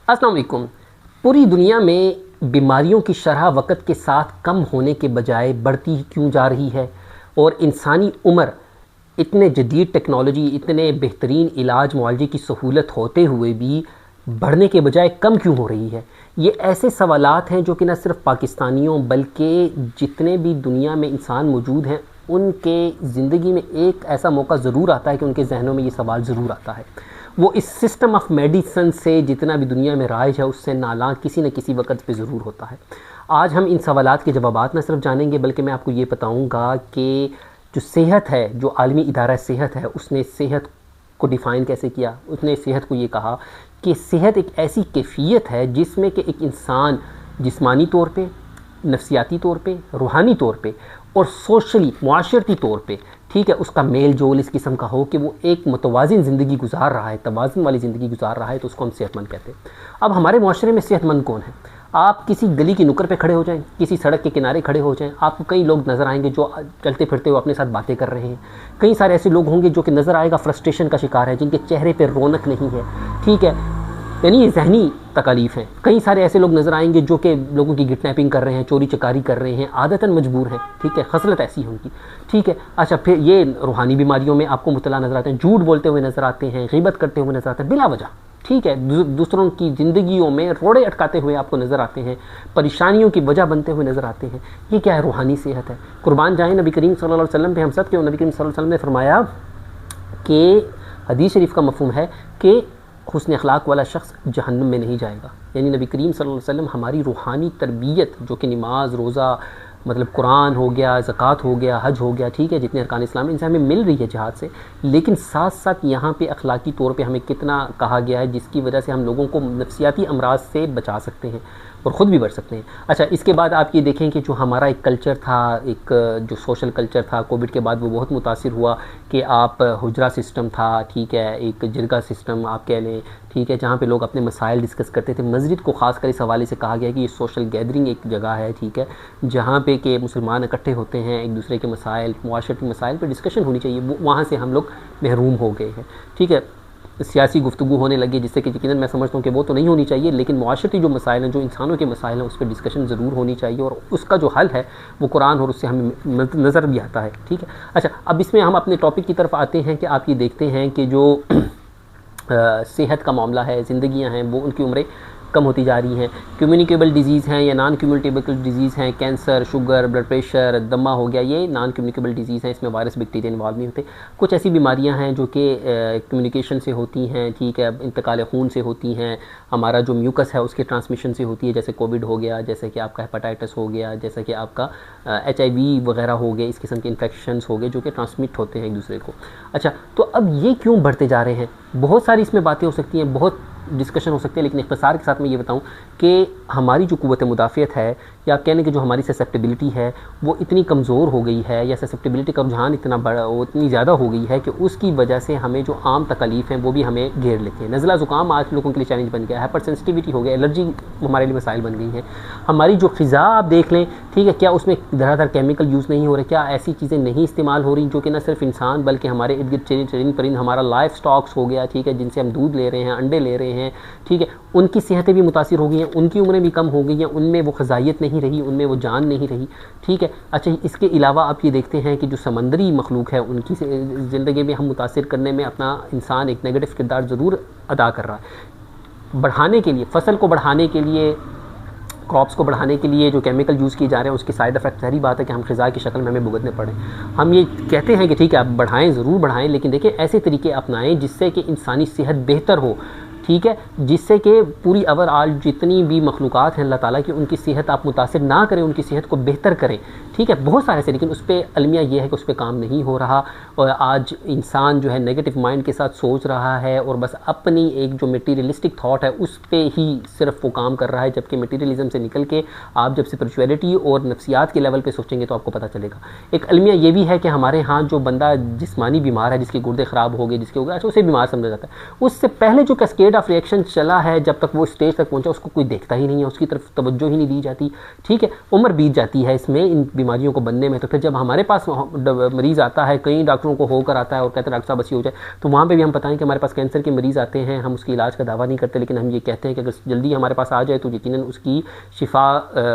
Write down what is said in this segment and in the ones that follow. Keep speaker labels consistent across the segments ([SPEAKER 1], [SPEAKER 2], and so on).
[SPEAKER 1] अस्सलाम वालेकुम। पूरी दुनिया में बीमारियों की शरह वक़्त के साथ कम होने के बजाय बढ़ती क्यों जा रही है, और इंसानी उम्र इतने जदीद टेक्नोलॉजी, इतने बेहतरीन इलाज मुआलजे की सहूलत होते हुए भी बढ़ने के बजाय कम क्यों हो रही है? ये ऐसे सवालात हैं जो कि न सिर्फ़ पाकिस्तानियों बल्कि जितने भी दुनिया में इंसान मौजूद हैं उनके ज़िंदगी में एक ऐसा मौका ज़रूर आता है कि उनके जहनों में ये सवाल ज़रूर आता है। वो इस सिस्टम ऑफ मेडिसिन से जितना भी दुनिया में राइज है उससे नाला किसी न किसी वक़्त पे ज़रूर होता है। आज हम इन सवालात के जवाबात न सिर्फ जानेंगे बल्कि मैं आपको ये बताऊँगा कि जो सेहत है, जो आलमी इदारा सेहत है, उसने सेहत को डिफ़ाइन कैसे किया। उसने सेहत को ये कहा कि सेहत एक ऐसी कैफ़ियत है जिसमें कि एक इंसान जिस्मानी तौर पे, नफ्सियाती तौर पे, रूहानी तौर पे और सोशली मुआशरती तौर पे, ठीक है, उसका मेल जोल इस किस्म का हो कि वो एक मुतवाज़िन ज़िंदगी गुजार रहा है, तवाज़ुन वाली ज़िंदगी गुजार रहा है, तो उसको हम सेहतमंद कहते हैं। अब हमारे माशरे में सेहतमंद कौन है? आप किसी गली की नुक्कड़ पे खड़े हो जाएं, किसी सड़क के किनारे खड़े हो जाएं, आपको कई लोग नज़र आएंगे जो चलते फिरते हुए अपने साथ बातें कर रहे हैं। कई सारे ऐसे लोग होंगे जो कि नज़र आएगा फ्रस्ट्रेशन का शिकार है, जिनके चेहरे पर रौनक नहीं है, ठीक है, यानी ये ज़हनी तकालीफ हैं। कई सारे ऐसे लोग नज़र आएंगे जो कि लोगों की किडनैपिंग कर रहे हैं, चोरी चकारी कर रहे हैं, आदतन मजबूर हैं, ठीक है, खसलत ऐसी है उनकी, ठीक है। अच्छा, फिर ये रूहानी बीमारियों में आपको मुब्तला नज़र आते हैं, झूठ बोलते हुए नज़र आते हैं, ग़ीबत करते हुए नज़र आते हैं बिला वजह, ठीक है, दूसरों की ज़िंदगियों में रोड़े अटकाते हुए आपको नज़र आते हैं, परेशानियों की वजह बनते हुए नज़र आते हैं। ये क्या है? रूहानी सेहत है। कुर्बान जाएँ नबी करीम सल्लल्लाहु अलैहि वसल्लम पे हम सब के। नबी करीम सल्लल्लाहु अलैहि वसल्लम ने फरमाया कि हदीस शरीफ का मफ़हूम है कि हुस्न अखलाक वाला शख्स जहन्नुम में नहीं जाएगा। यानी नबी करीम सल्लल्लाहु अलैहि वसल्लम हमारी रूहानी तरबियत, जो कि नमाज, रोज़ा, मतलब कुरान हो गया, ज़कात हो गया, हज हो गया, ठीक है, जितने अरकान इस्लाम इनसे हमें मिल रही है जिहाद से, लेकिन साथ साथ यहाँ पे अखलाकी तौर पे हमें कितना कहा गया है जिसकी वजह से हम लोगों को नफ्सियाती अमराज से बचा सकते हैं और ख़ुद भी बढ़ सकते हैं। अच्छा, इसके बाद आप ये देखें कि जो हमारा एक कल्चर था, एक जो सोशल कल्चर था, कोविड के बाद वो बहुत मुतासिर हुआ कि आप हुजरा सिस्टम था, ठीक है, एक जिरगा सिस्टम आप कह लें, ठीक है, जहाँ पे लोग अपने मसाइल डिस्कस करते थे। मस्जिद को ख़ासकर इस हवाले से कहा गया कि ये सोशल गैदरिंग एक जगह है, ठीक है, जहाँ पे कि मुसलमान इकट्ठे होते हैं, एक दूसरे के मसाइल, मुआशरती मसाइल पर डिस्कशन होनी चाहिए। वो वहाँ से हम लोग महरूम हो गए हैं, ठीक है। सियासी गुफ्तगू होने लगी जिससे कि यकीनन मैं समझता हूँ कि वो तो नहीं होनी चाहिए, लेकिन मुआशरती जो मसाइल हैं, जो इंसानों के मसाइल हैं, उस पर डिस्कशन ज़रूर होनी चाहिए और उसका जो हल है वो कुरान और उससे हमें नज़र भी आता है, ठीक है। अच्छा, अब इसमें हम अपने टॉपिक की तरफ आते हैं कि आप ये देखते हैं कि जो सेहत का मामला है, ज़िंदगियाँ हैं, वो उनकी उम्रें कम होती जा रही हैं। कम्युनिकेबल डिजीज़ हैं या नॉन कम्युनिकेबल डिजीज़ हैं, कैंसर, शुगर, ब्लड प्रेशर, दमा हो गया, ये नॉन कम्युनिकेबल डिजीज़ हैं, इसमें वायरस बैक्टीरिया इन्वॉल्व नहीं होते। कुछ ऐसी बीमारियां हैं जो कि कम्युनिकेशन से होती हैं, ठीक है, इंतकाल खून से होती हैं, हमारा जो म्यूकस है उसके ट्रांसमिशन से होती है, जैसे कोविड हो गया, जैसे कि आपका हेपेटाइटिस हो गया, जैसे कि आपका HIV वगैरह हो गए, इस किस्म के इन्फेक्शंस हो गए जो कि ट्रांसमिट होते हैं एक दूसरे को। अच्छा, तो अब ये क्यों बढ़ते जा रहे हैं? बहुत सारी इसमें बातें हो सकती हैं, बहुत डिस्कशन हो सकते हैं, लेकिन इख्तिसार के साथ मैं ये बताऊं कि हमारी जो क़ुव्वत मुदाफ़ियत है, या आप कहने कि जो हमारी ससेप्टिबिलिटी है वो इतनी कमज़ोर हो गई है, या ससेप्टिबिलिटी का रुझान इतना बड़ा, वो इतनी ज़्यादा हो गई है कि उसकी वजह से हमें जो आम तकलीफ़ हैं वो भी हमें घेर लेते हैं। नज़ला ज़ुकाम आज लोगों के लिए चैलेंज बन गया है, हाइपर सेंसिटिविटी हो गया, एलर्जी हमारे लिए मसाइल बन गई हैं। हमारी जो ग़िज़ा आप देख लें, ठीक है, क्या उसमें धड़ाधड़ केमिकल यूज़ नहीं हो रहे? क्या ऐसी चीज़ें नहीं इस्तेमाल हो रही जो कि न सिर्फ इंसान बल्कि हमारे इर्द गिर्द चरिंद परिंद, हमारा लाइफ स्टॉक्स हो गया, ठीक है, जिनसे हम दूध ले रहे हैं, अंडे ले रहे हैं, ठीक है, उनकी सेहतें भी मुतासिर हो गई हैं, उनकी उम्रें भी कम हो गई हैं, उनमें वो ग़िज़ाइयत नहीं रही, उनमें वो जान नहीं रही, ठीक है। अच्छा, इसके अलावा आप ये देखते हैं कि जो समंदरी मखलूक है उनकी ज़िंदगी में हम मुतासिर करने में अपना इंसान एक नेगेटिव किरदार ज़रूर अदा कर रहा है। बढ़ाने के लिए, फसल को बढ़ाने के लिए, क्रॉप्स को बढ़ाने के लिए जो केमिकल यूज़ किए जा रहे हैं उसके साइड इफ़ेक्ट सारी बात है कि हम ग़िज़ा की शक्ल में हमें भुगतने पड़े। हम ये कहते हैं कि ठीक है आप बढ़ाएं, ज़रूर बढ़ाएं, लेकिन देखिए ऐसे तरीके अपनाएं जिससे कि इंसानी सेहत बेहतर हो, ठीक है, जिससे कि पूरी ओवरऑल जितनी भी मखलूक़ात हैं अल्लाह ताला की, उनकी सेहत आप मुतासिर ना करें, उनकी सेहत को बेहतर करें, ठीक है। बहुत सारे से, लेकिन उस पर अलमिया ये है कि उस पर काम नहीं हो रहा, और आज इंसान जो है नेगेटिव माइंड के साथ सोच रहा है और बस अपनी एक जो मटीरियलिस्टिक थाट है उस पर ही सिर्फ वो काम कर रहा है, जबकि मटीरियलिज्म से निकल के आप जब स्पिरिचुअलिटी और नफ्सियात के लेवल पे सोचेंगे तो आपको पता चलेगा। एक अलमिया ये भी है कि हमारे यहाँ जो बंदा जिस्मानी बीमार है, जिसके गुर्दे ख़राब हो गए, जिसके हो गए, अच्छा उसे बीमार समझा जाता है। उससे पहले जो कैस्केड चेन ऑफ रिएक्शन चला है, जब तक वो स्टेज तक पहुंचा उसको कोई देखता ही नहीं है, उसकी तरफ तवज्जो ही नहीं दी जाती। ठीक है, उम्र बीत जाती है इसमें, इन बीमारियों को बनने में। तो फिर जब हमारे पास मरीज़ आता है, कई डॉक्टरों को होकर आता है और कहते हैं डॉक्टर साहब बस ये हो जाए, तो वहाँ पर भी हम बताएं कि हमारे पास कैंसर के मरीज़ आते हैं, हम उसके इलाज का दावा नहीं करते, लेकिन हम ये कहते हैं कि अगर जल्दी हमारे पास आ जाए तो यकीनन उसकी शिफा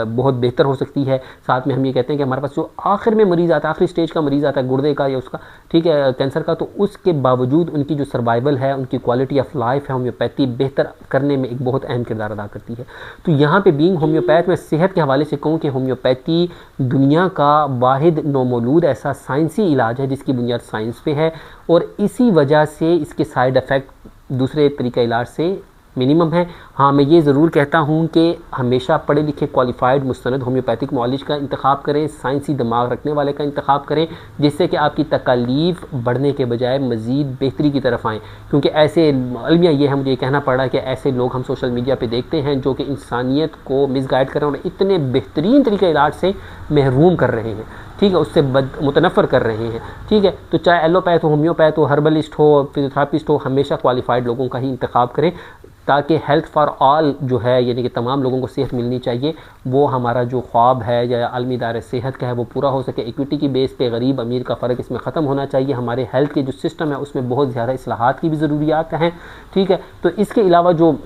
[SPEAKER 1] बहुत बेहतर हो सकती है। साथ में हम ये कहते हैं कि हमारे पास जो आखिर में मरीज़ आता है, आखिरी स्टेज का मरीज़ आता है गुर्दे का या उसका, ठीक है, कैंसर का, तो उसके बावजूद उनकी जो सर्वाइवल है, उनकी क्वालिटी ऑफ लाइफ है, होम्योपैथी बेहतर करने में एक बहुत अहम किरदार अदा करती है। तो यहाँ पे बीइंग होम्योपैथ, मैं सेहत के हवाले से कहूँ कि होम्योपैथी दुनिया का वाहिद नौमौलूद ऐसा साइंसी इलाज है जिसकी बुनियाद साइंस पे है, और इसी वजह से इसके साइड इफ़ेक्ट दूसरे तरीका इलाज से मिनिमम है। हाँ, मैं ये ज़रूर कहता हूँ कि हमेशा पढ़े लिखे क्वालिफाइड मुस्तनद होम्योपैथिक मुआलिज का इंतखाब करें, साइंसी दिमाग रखने वाले का इंतखाब करें, जिससे कि आपकी तकालीफ बढ़ने के बजाय मज़ीद बेहतरी की तरफ आएँ। क्योंकि ऐसे अलमिया ये है, मुझे कहना पड़ रहा है कि ऐसे लोग हम सोशल मीडिया पे देखते हैं जो कि इंसानियत को मिसगाइड कर रहे हैं और इतने बेहतरीन तरीके इलाज से महरूम कर रहे हैं, ठीक है, उससे मुतनफ़र कर रहे हैं। ठीक है, तो चाहे एलोपैथ हो, होम्योपैथ हो, हर्बलिस्ट हो, फिजियोथेरापिस्ट हो, हमेशा क्वालिफाइड लोगों का ही इंतखाब करें, ताकि हेल्थ फॉर ऑल जो है, यानी कि तमाम लोगों को सेहत मिलनी चाहिए, वो हमारा जो ख्वाब है या आलमी इदारे सेहत का है वो पूरा हो सके। इक्विटी की बेस पे गरीब अमीर का फ़र्क इसमें ख़त्म होना चाहिए। हमारे हेल्थ के जो सिस्टम है उसमें बहुत ज़्यादा इस्लाहात की भी ज़रूरियात हैं। ठीक है, तो इसके अलावा जो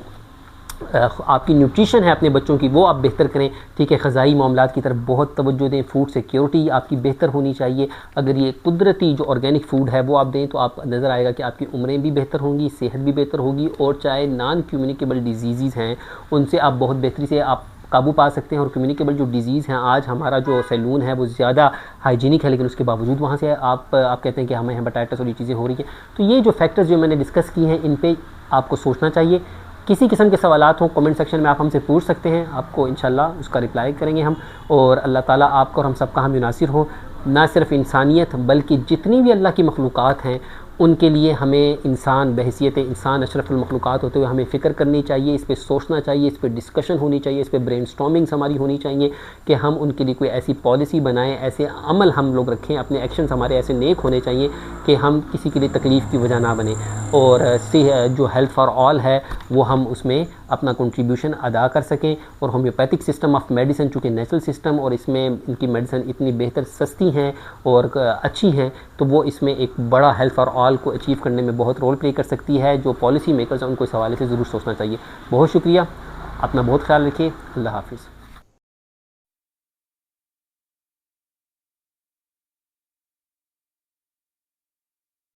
[SPEAKER 1] आपकी न्यूट्रिशन है अपने बच्चों की, वो आप बेहतर करें। ठीक है, ग़िज़ाई मामलात की तरफ बहुत तवज्जो दें, फूड सिक्योरिटी आपकी बेहतर होनी चाहिए। अगर ये कुदरती जो ऑर्गेनिक फ़ूड है वो आप दें तो आप नज़र आएगा कि आपकी उम्रें भी बेहतर होंगी, सेहत भी बेहतर होगी, और चाहे नॉन कम्युनिकेबल डिजीज़ हैं उनसे आप बहुत बेहतरी से आप काबू पा सकते हैं। और कम्युनिकेबल जो डिजीज़ हैं, आज हमारा जो सैलून है वो ज़्यादा हाइजीनिक है, लेकिन उसके बावजूद वहाँ से आप कहते हैं कि हमें हेपेटाइटिस और ये चीज़ें हो रही हैं। तो ये जो फैक्टर्स जो मैंने डिस्कस की हैं, इन पर आपको सोचना चाहिए। किसी किस्म के सवालात हों कमेंट सेक्शन में आप हमसे पूछ सकते हैं, आपको इंशाल्लाह उसका रिप्लाई करेंगे हम। और अल्लाह ताला आपको और हम सबका हम युनासिर हो, ना सिर्फ इंसानियत बल्कि जितनी भी अल्लाह की मखलूक़ात हैं उनके लिए हमें इंसान बहैसियत इंसान अशरफुल मखलूक़ात होते हुए हमें फ़िक्र करनी चाहिए, इस पर सोचना चाहिए, इस पर डिस्कशन होनी चाहिए, इस पर ब्रेनस्टॉर्मिंग्स हमारी होनी चाहिए कि हम उनके लिए कोई ऐसी पॉलिसी बनाएं, ऐसे अमल हम लोग रखें, अपने एक्शंस हमारे ऐसे नेक होने चाहिए कि हम किसी के लिए तकलीफ़ की वजह ना बने। और जो हेल्थ फॉर ऑल है वो हम उसमें अपना कंट्रीब्यूशन अदा कर सकें। और होम्योपैथिक सिस्टम ऑफ मेडिसिन चूँकि नेचुरल सिस्टम और इसमें इनकी मेडिसिन इतनी बेहतर सस्ती हैं और अच्छी हैं, तो वो इसमें एक बड़ा हेल्थ फॉर ऑल को अचीव करने में बहुत रोल प्ले कर सकती है। जो पॉलिसी मेकर्स हैं उनको इस हवाले से ज़रूर सोचना चाहिए। बहुत शुक्रिया, अपना बहुत ख्याल रखिए, अल्लाह हाफ़िज़।